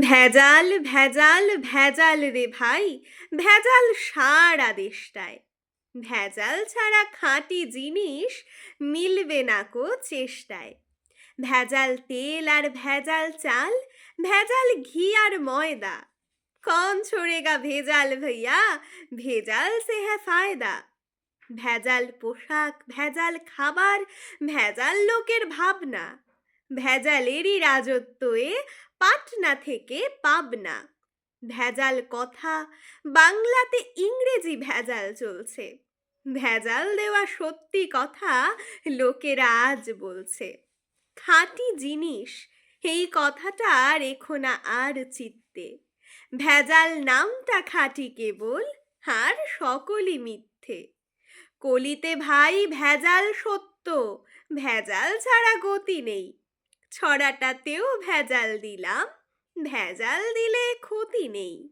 ভেজাল ভেজাল ভেজাল রে ভাই, ভেজাল সারা দেশটায়। ভেজাল ছাড়া খাঁটি জিনিস মিলবে না কো চেষ্টায়। ভেজাল তেল আর ভেজাল চাল, ভেজাল ঘি আর ময়দা। कौन छोड़ेगा ভেজাল भैया, ভেজাল से है फायदा। ভেজাল পোশাক, ভেজাল খাবার, ভেজাল লোকের ভাবনা। ভেজালেরই রাজত্বে পাটনা থেকে পাবনা। ভেজাল কথা, বাংলাতে ইংরেজি ভেজাল চলছে। ভেজাল দেওয়া সত্যি কথা লোকেরা আজ বলছে। খাঁটি জিনিস এই কথাটা রেখো না আর চিত্তে। ভেজাল নামটা খাঁটি কেবল, আর সকলই মিথ্যে। কলিতে ভাই ভেজাল সত্য, ভেজাল ছাড়া গতি নেই। ছড়াটাতেও ভেজাল দিলাম, ভেজাল দিলে ক্ষতি নেই।